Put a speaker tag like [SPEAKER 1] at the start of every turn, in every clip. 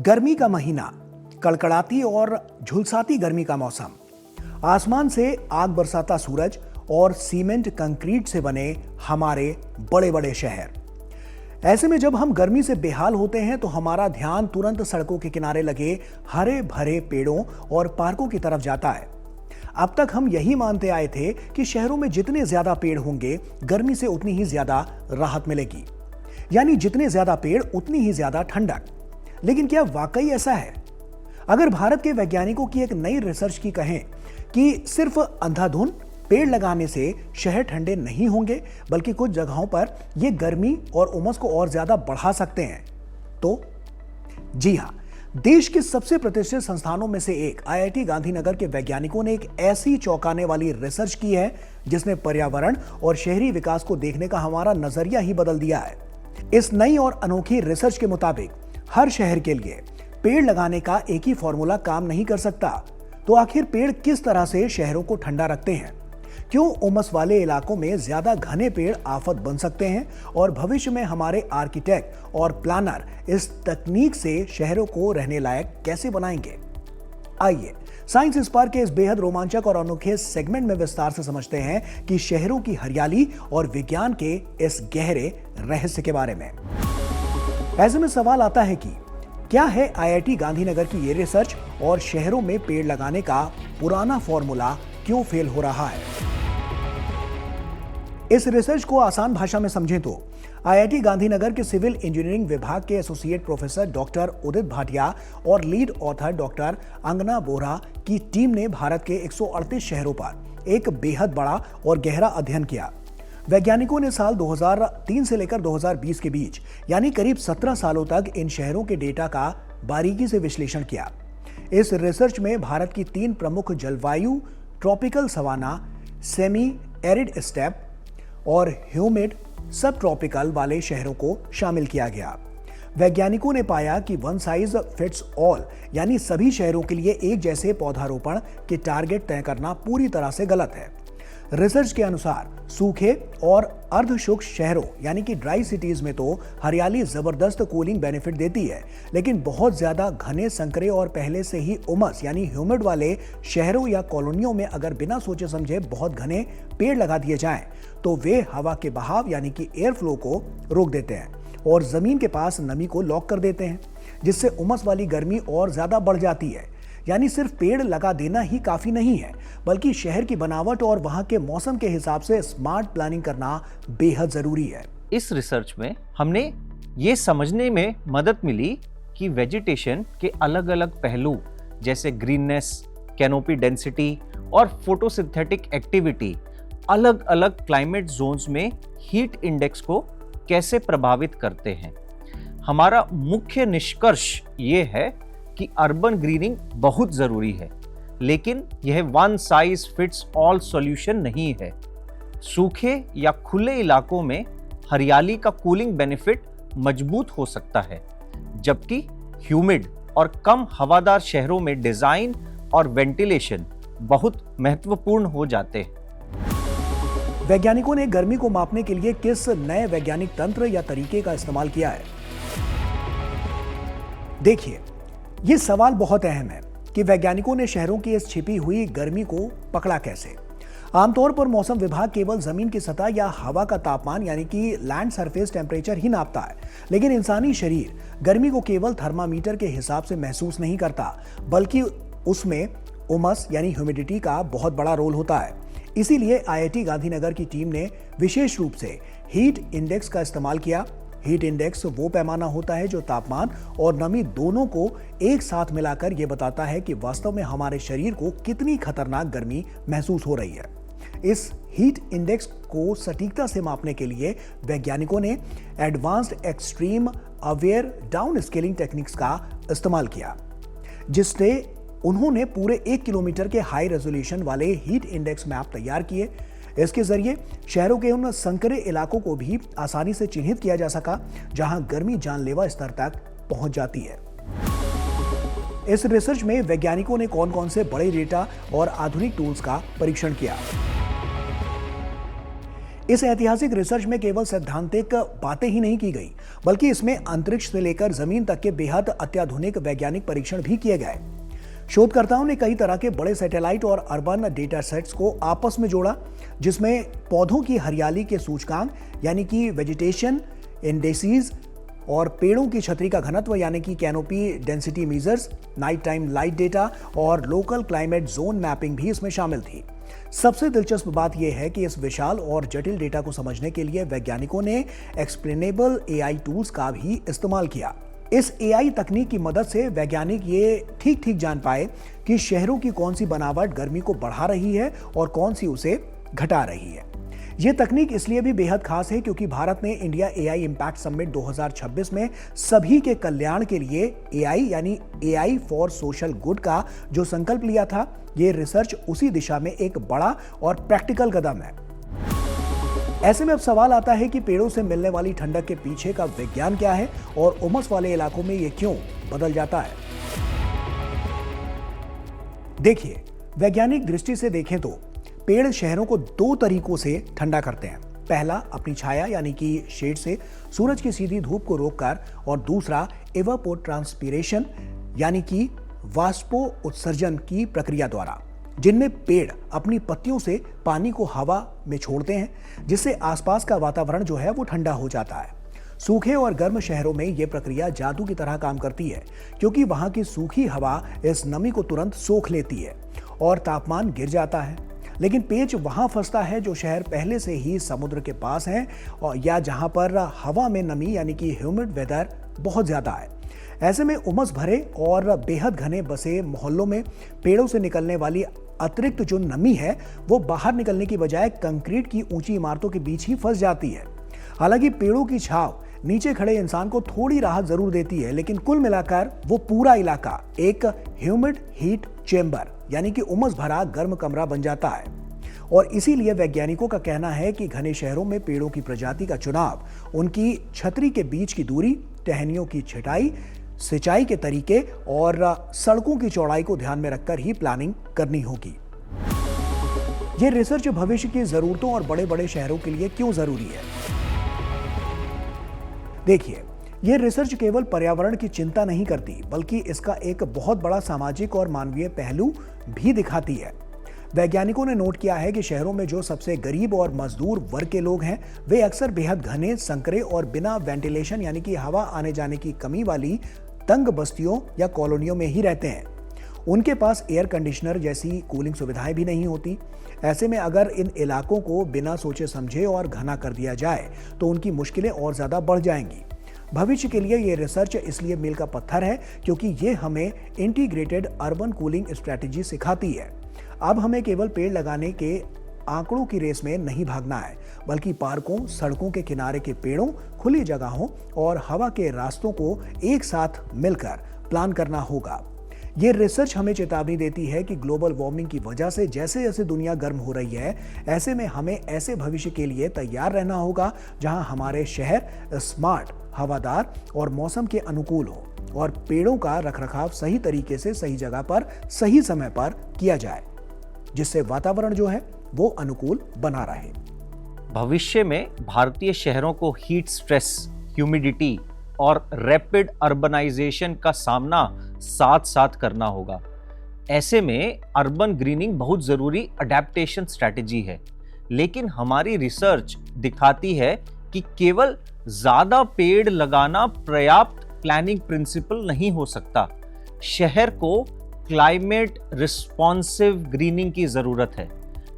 [SPEAKER 1] गर्मी का महीना, कड़कड़ाती और झुलसाती गर्मी का मौसम, आसमान से आग बरसाता सूरज और सीमेंट कंक्रीट से बने हमारे बड़े बड़े शहर। ऐसे में जब हम गर्मी से बेहाल होते हैं तो हमारा ध्यान तुरंत सड़कों के किनारे लगे हरे भरे पेड़ों और पार्कों की तरफ जाता है। अब तक हम यही मानते आए थे कि शहरों में जितने ज्यादा पेड़ होंगे गर्मी से उतनी ही ज्यादा राहत मिलेगी, यानी जितने ज्यादा पेड़ उतनी ही ज्यादा ठंडक। लेकिन क्या वाकई ऐसा है? अगर भारत के वैज्ञानिकों की एक नई रिसर्च की कहें कि सिर्फ अंधाधुंध पेड़ लगाने से शहर ठंडे नहीं होंगे बल्कि कुछ जगहों पर यह गर्मी और उमस को और ज्यादा बढ़ा सकते हैं, तो जी हां, देश के सबसे प्रतिष्ठित संस्थानों में से एक आईआईटी गांधीनगर के वैज्ञानिकों ने एक ऐसी चौंकाने वाली रिसर्च की है जिसने पर्यावरण और शहरी विकास को देखने का हमारा नजरिया ही बदल दिया है। इस नई और अनोखी रिसर्च के मुताबिक हर शहर के लिए पेड़ लगाने का एक ही फॉर्मूला काम नहीं कर सकता। तो आखिर पेड़ किस तरह से शहरों को ठंडा रखते हैं? क्यों उमस वाले इलाकों में ज्यादा घने पेड़ आफत बन सकते हैं? और भविष्य में हमारे आर्किटेक्ट और प्लानर इस तकनीक से शहरों को रहने लायक कैसे बनाएंगे? आइए साइंस स्पार्क के इस बेहद रोमांचक और अनोखे सेगमेंट में विस्तार से समझते हैं कि शहरों की हरियाली और विज्ञान के इस गहरे रहस्य के बारे में। ऐसे में सवाल आता है कि क्या है आईआईटी गांधीनगर की ये रिसर्च और शहरों में पेड़ लगाने का पुराना फॉर्मूला क्यों फेल हो रहा है? इस रिसर्च को आसान भाषा में समझें तो आईआईटी गांधीनगर के सिविल इंजीनियरिंग विभाग के एसोसिएट प्रोफेसर डॉक्टर उदित भाटिया और लीड ऑथर डॉक्टर अंगना बोरा की टीम ने भारत के 138 शहरों पर एक बेहद बड़ा और गहरा अध्ययन किया। वैज्ञानिकों ने साल 2003 से लेकर 2020 के बीच यानी करीब 17 सालों तक इन शहरों के डेटा का बारीकी से विश्लेषण किया। इस रिसर्च में भारत की 3 प्रमुख जलवायु tropical savanna, semi arid steppe और ह्यूमिड सब ट्रॉपिकल वाले शहरों को शामिल किया गया। वैज्ञानिकों ने पाया कि वन साइज फिट्स ऑल यानी सभी शहरों के लिए एक जैसे पौधारोपण के टारगेट तय करना पूरी तरह से गलत है। रिसर्च के अनुसार सूखे और अर्धशुष्क शहरों यानी कि ड्राई सिटीज में तो हरियाली जबरदस्त कूलिंग बेनिफिट देती है, लेकिन बहुत ज्यादा घने संकरे और पहले से ही उमस यानी ह्यूमिड वाले शहरों या कॉलोनियों में अगर बिना सोचे समझे बहुत घने पेड़ लगा दिए जाएं तो वे हवा के बहाव यानी कि एयर फ्लो को रोक देते हैं और जमीन के पास नमी को लॉक कर देते हैं, जिससे उमस वाली गर्मी और ज्यादा बढ़ जाती है। यानी सिर्फ पेड़ लगा देना ही काफी नहीं है बल्कि शहर की बनावट और वहां के मौसम के हिसाब से स्मार्ट प्लानिंग करना बेहद जरूरी है।
[SPEAKER 2] इस रिसर्च में हमने ये समझने में मदद मिली कि वेजिटेशन के अलग अलग पहलू जैसे ग्रीननेस, कैनोपी डेंसिटी और फोटोसिंथेटिक एक्टिविटी अलग अलग क्लाइमेट जोन्स में हीट इंडेक्स को कैसे प्रभावित करते हैं। हमारा मुख्य निष्कर्ष ये है कि अर्बन ग्रीनिंग बहुत जरूरी है, लेकिन यह one size fits all solution नहीं है। सूखे या खुले इलाकों में हरियाली का कूलिंग बेनिफिट मजबूत हो सकता है, जबकि ह्यूमिड और कम हवादार शहरों में डिजाइन और वेंटिलेशन बहुत महत्वपूर्ण हो जाते हैं।
[SPEAKER 1] वैज्ञानिकों ने गर्मी को मापने के लिए किस नए वैज्ञानिक तंत्र या तरीके का इस्तेमाल किया है? देखिए, ये सवाल बहुत अहम है कि वैज्ञानिकों ने शहरों की इस छिपी हुई गर्मी को पकड़ा कैसे। आमतौर पर मौसम विभाग केवल जमीन की सतह या हवा का तापमान यानी कि लैंड सरफेस टेम्परेचर ही नापता है, लेकिन इंसानी शरीर गर्मी को केवल थर्मामीटर के हिसाब से महसूस नहीं करता बल्कि उसमें उमस यानी ह्यूमिडिटी का बहुत बड़ा रोल होता है। इसीलिए आईआईटी गांधीनगर की टीम ने विशेष रूप से हीट इंडेक्स का इस्तेमाल किया। हीट इंडेक्स वो पैमाना होता है जो तापमान और नमी दोनों को एक साथ मिलाकर यह बताता है कि वास्तव में हमारे शरीर को कितनी खतरनाक गर्मी महसूस हो रही है। इस हीट इंडेक्स को सटीकता से मापने के लिए वैज्ञानिकों ने advanced extreme aware down scaling techniques का इस्तेमाल किया, जिससे उन्होंने पूरे 1 किलोमीटर के हाई रेजोल्यूशन वाले हीट इंडेक्स मैप तैयार किए। इसके जरिए शहरों के उन संकरे इलाकों को भी आसानी से चिन्हित किया जा सका जहां गर्मी जानलेवा स्तर तक पहुंच जाती है। इस रिसर्च में वैज्ञानिकों ने कौन कौन से बड़े डेटा और आधुनिक टूल्स का परीक्षण किया? इस ऐतिहासिक रिसर्च में केवल सैद्धांतिक बातें ही नहीं की गई, बल्कि इसमें अंतरिक्ष से लेकर जमीन तक के बेहद अत्याधुनिक वैज्ञानिक परीक्षण भी किए गए। शोधकर्ताओं ने कई तरह के बड़े सैटेलाइट और अर्बन डेटा सेट्स को आपस में जोड़ा, जिसमें पौधों की हरियाली के सूचकांक यानी कि वेजिटेशन इंडेक्सेस और पेड़ों की छतरी का घनत्व यानी कि canopy density measures, night time light data और लोकल क्लाइमेट जोन मैपिंग भी इसमें शामिल थी। सबसे दिलचस्प बात यह है कि इस विशाल और जटिल डेटा को समझने के लिए वैज्ञानिकों ने एक्सप्लेनेबल एआई टूल्स का भी इस्तेमाल किया। इस एआई तकनीक की मदद से वैज्ञानिक ये ठीक जान पाए कि शहरों की कौन सी बनावट गर्मी को बढ़ा रही है और कौन सी उसे घटा रही है। ये तकनीक इसलिए भी बेहद खास है क्योंकि भारत ने इंडिया एआई इम्पैक्ट समिट 2026 में सभी के कल्याण के लिए एआई यानी एआई फॉर सोशल गुड का जो संकल्प लिया था, ये रिसर्च उसी दिशा में एक बड़ा और प्रैक्टिकल कदम है। ऐसे में अब सवाल आता है कि पेड़ों से मिलने वाली ठंडक के पीछे का विज्ञान क्या है और उमस वाले इलाकों में ये क्यों बदल जाता है। देखिए, वैज्ञानिक दृष्टि से देखें तो पेड़ शहरों को दो तरीकों से ठंडा करते हैं। पहला अपनी छाया यानी कि शेड से सूरज की सीधी धूप को रोककर, और दूसरा इवापोट्रांसपिरेशन यानी कि वाष्पो उत्सर्जन की प्रक्रिया द्वारा, जिनमें पेड़ अपनी पत्तियों से पानी को हवा में छोड़ते हैं, जिससे आसपास का वातावरण जो है वो ठंडा हो जाता है। सूखे और गर्म शहरों में यह प्रक्रिया जादू की तरह काम करती है, क्योंकि वहां की सूखी हवा इस नमी को तुरंत सोख लेती है और तापमान गिर जाता है। लेकिन पेच वहां फंसता है जो शहर पहले से ही समुद्र के पास है और या जहां पर हवा में नमी यानी कि ह्यूमिड वेदर बहुत ज्यादा है। ऐसे में उमस भरे और बेहद घने बसे मोहल्लों में पेड़ों से निकलने वाली अतिरिक्त जो नमी है वो बाहर निकलने की बजाय कंक्रीट की ऊंची इमारतों के बीच ही फंस जाती है। हालांकि पेड़ों की छांव नीचे खड़े इंसान को थोड़ी राहत जरूर देती है, लेकिन कुल मिलाकर वो पूरा इलाका एक ह्यूमिड हीट चेंबर यानी कि उमस भरा गर्म कमरा बन जाता है। और इसीलिए वैज्ञानिकों का कहना है कि घने शहरों में पेड़ों की प्रजाति का चुनाव उनकी छतरी के बीच की दूरी, टहनियों की छटाई, सिंचाई के तरीके और सड़कों की चौड़ाई को ध्यान में रखकर ही प्लानिंग करनी होगी। यह रिसर्च भविष्य की जरूरतों और बड़े बड़े शहरों के लिए क्यों जरूरी है। देखिए, यह रिसर्च केवल पर्यावरण की चिंता नहीं करती, बल्कि इसका एक बहुत बड़ा सामाजिक और मानवीय पहलू भी दिखाती है। वैज्ञानिकों ने नोट किया है कि शहरों में जो सबसे गरीब और मजदूर वर्ग के लोग हैं, वे अक्सर बेहद घने, संकरे और बिना वेंटिलेशन यानी कि हवा आने जाने की कमी वाली तंग बस्तियों या कॉलोनियों में ही रहते हैं। उनके पास एयर कंडीशनर जैसी कूलिंग सुविधाएं भी नहीं होती। ऐसे में अगर इन इलाकों को बिना सोचे समझे और घना कर दिया जाए तो उनकी मुश्किलें और ज्यादा बढ़ जाएंगी। भविष्य के लिए ये रिसर्च इसलिए मील का पत्थर है क्योंकि ये हमें इंटीग्रेटेड अर्बन कूलिंग स्ट्रेटेजी सिखाती है। अब हमें केवल पेड़ लगाने के आंकड़ों की रेस में नहीं भागना है, बल्कि पार्कों, सड़कों के किनारे के पेड़ों, खुली जगहों और हवा के रास्तों को एक साथ मिलकर प्लान करना होगा। ये रिसर्च हमें चेतावनी देती है कि ग्लोबल वार्मिंग की वजह से जैसे जैसे दुनिया गर्म हो रही है, ऐसे में हमें ऐसे भविष्य के लिए तैयार रहना होगा जहां हमारे शहर स्मार्ट, हवादार और मौसम के अनुकूल हो और पेड़ों का रखरखाव सही तरीके से सही जगह पर सही समय पर किया जाए, जिससे वातावरण जो है वो अनुकूल बना रहे।
[SPEAKER 2] भविष्य में भारतीय शहरों को हीट स्ट्रेस, ह्यूमिडिटी और रैपिड अर्बनाइजेशन का सामना साथ साथ करना होगा। ऐसे में अर्बन ग्रीनिंग बहुत जरूरी अडेप्टेशन स्ट्रैटेजी है। लेकिन हमारी रिसर्च दिखाती है कि केवल ज्यादा पेड़ लगाना पर्याप्त प्लानिंग प्रिंसिपल नहीं हो सकता। शहर को क्लाइमेट रिस्पॉन्सिव ग्रीनिंग की जरूरत है,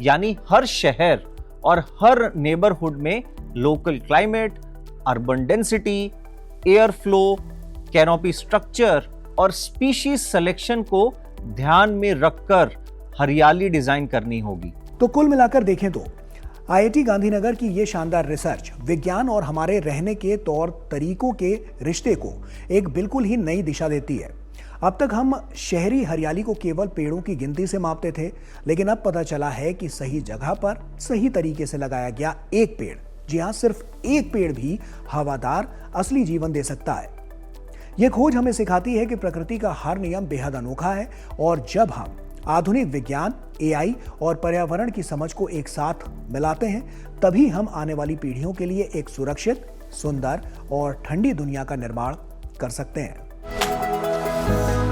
[SPEAKER 2] यानी हर शहर और हर नेबरहुड में local climate, urban density, air flow, canopy structure और स्पीशीज सिलेक्शन को ध्यान में रखकर हरियाली डिजाइन करनी होगी।
[SPEAKER 1] तो कुल मिलाकर देखें तो आईआईटी गांधीनगर की ये शानदार रिसर्च विज्ञान और हमारे रहने के तौर तरीकों के रिश्ते को एक बिल्कुल ही नई दिशा देती है। अब तक हम शहरी हरियाली को केवल पेड़ों की गिनती से मापते थे, लेकिन अब पता चला है कि सही जगह पर सही तरीके से लगाया गया एक पेड़, जी हां, सिर्फ एक पेड़ भी हवादार असली जीवन दे सकता है। यह खोज हमें सिखाती है कि प्रकृति का हर नियम बेहद अनोखा है और जब हम आधुनिक विज्ञान, एआई और पर्यावरण की समझ को एक साथ मिलाते हैं, तभी हम आने वाली पीढ़ियों के लिए एक सुरक्षित, सुंदर और ठंडी दुनिया का निर्माण कर सकते हैं।